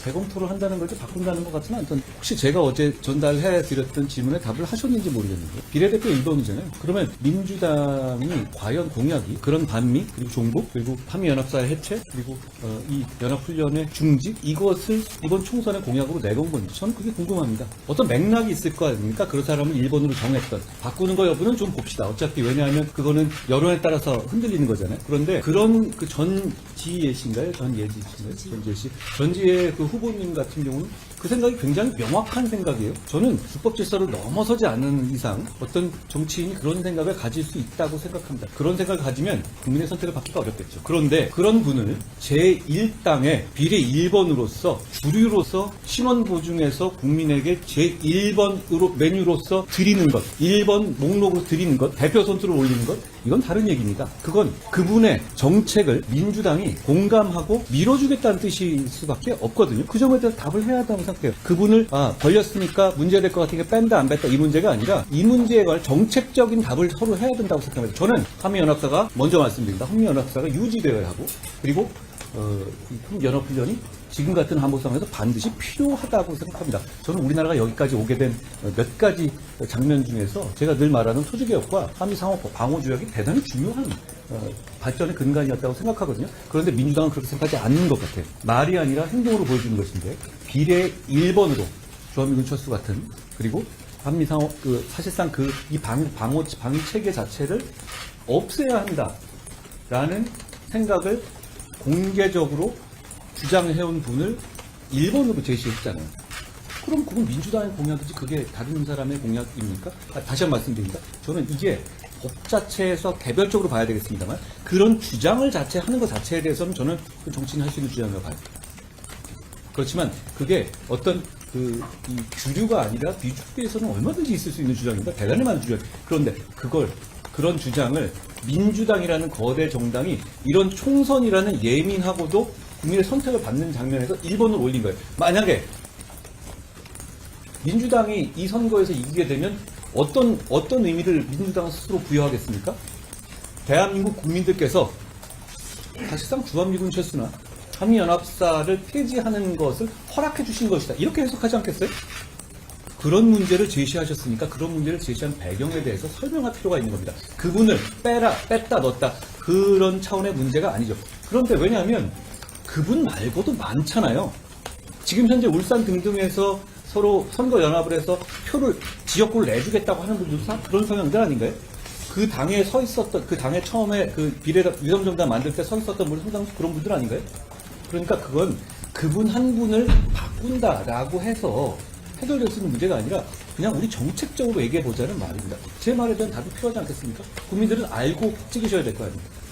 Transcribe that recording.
재검토를 한다는 걸지 바꾼다는 것 같지는 않던데 혹시 제가 어제 전달해드렸던 질문에 답을 하셨는지 모르겠는데 비례대표 1번이잖아요. 그러면 민주당이 과연 공약이 그런 반미 그리고 종북 그리고 한미연합사의 해체 그리고 이 연합훈련의 중지 이것을 이번 총선의 공약으로 내건 건지 저는 그게 궁금합니다. 어떤 맥락이 있을 거 아닙니까? 그 사람을 1번으로 정했던 바꾸는 거 여부는 좀 봅시다. 어차피 왜냐하면 그거는 여론에 따라서 흔들리는 거잖아요. 그런데 그런 그 전지혜씨인가요? 전지혜 그 후보님 같은 경우는 그 생각이 굉장히 명확한 생각이에요. 저는 불법 질서를 넘어서지 않는 이상 어떤 정치인이 그런 생각을 가질 수 있다고 생각합니다. 그런 생각을 가지면 국민의 선택을 받기가 어렵겠죠. 그런데 그런 분을 제1당의 비례 1번으로서 주류로서 신원 보증해서 국민에게 제1번으로 메뉴로서 드리는 것, 1번 목록으로 드리는 것, 대표 선수를 올리는 것, 이건 다른 얘기입니다. 그건 그분의 정책을 민주당이 공감하고 밀어주겠다는 뜻일 수밖에 없거든요. 그 점에 대해서 답을 해야 한다고 생각해요. 그분을 걸렸으니까 문제될 것 같으니까 뺀다 안 뺐다 이 문제가 아니라 이 문제에 관한 정책적인 답을 서로 해야 된다고 생각합니다. 저는 한미연합사가 먼저 말씀드립니다. 한미연합사가 유지되어야 하고 그리고 이 연합훈련이 지금 같은 한보 상황에서 반드시 필요하다고 생각합니다. 저는 우리나라가 여기까지 오게 된 몇 가지 장면 중에서 제가 늘 말하는 토지개혁과 한미상호 방호조약이 대단히 중요한 발전의 근간이었다고 생각하거든요. 그런데 민주당은 그렇게 생각하지 않는 것 같아요. 말이 아니라 행동으로 보여주는 것인데 비례 1번으로 주한미군 철수 같은 그리고 한미상호 사실상 이 방위 체계 자체를 없애야 한다라는 생각을 공개적으로 주장해온 분을 1번으로 제시했잖아요. 그럼 그건 민주당의 공약이지 그게 다른 사람의 공약입니까? 다시 한번 말씀드립니다. 저는 이게 법 자체에서 개별적으로 봐야 되겠습니다만 그런 주장을 하는 것 자체에 대해서는 저는 그 정치인이 할 수 있는 주장이라고 봐요. 그렇지만 그게 어떤 이 주류가 아니라 비주류에서는 얼마든지 있을 수 있는 주장입니다. 대단히 많은 주장. 그런데 그런 주장을 민주당이라는 거대 정당이 이런 총선이라는 예민하고도 국민의 선택을 받는 장면에서 1번을 올린 거예요. 만약에 민주당이 이 선거에서 이기게 되면 어떤 의미를 민주당은 스스로 부여하겠습니까? 대한민국 국민들께서 사실상 주한미군 철수나 한미연합사를 폐지하는 것을 허락해 주신 것이다. 이렇게 해석하지 않겠어요? 그런 문제를 제시하셨으니까 그런 문제를 제시한 배경에 대해서 설명할 필요가 있는 겁니다. 그분을 뺐다 넣었다 그런 차원의 문제가 아니죠. 그런데 왜냐하면 그분 말고도 많잖아요. 지금 현재 울산 등등에서 서로 선거 연합을 해서 지역구를 내주겠다고 하는 분들도 그런 성향들 아닌가요? 그 당에 서 있었던, 그 당에 처음에 그 위성정당 만들 때 서 있었던 분들 상당수 그런 분들 아닌가요? 그러니까 그건 그분 한 분을 바꾼다라고 해서 해결될 수 있는 문제가 아니라 그냥 우리 정책적으로 얘기해 보자는 말입니다. 제 말에 대한 답이 필요하지 않겠습니까? 국민들은 알고 찍으셔야 될 거 아닙니까?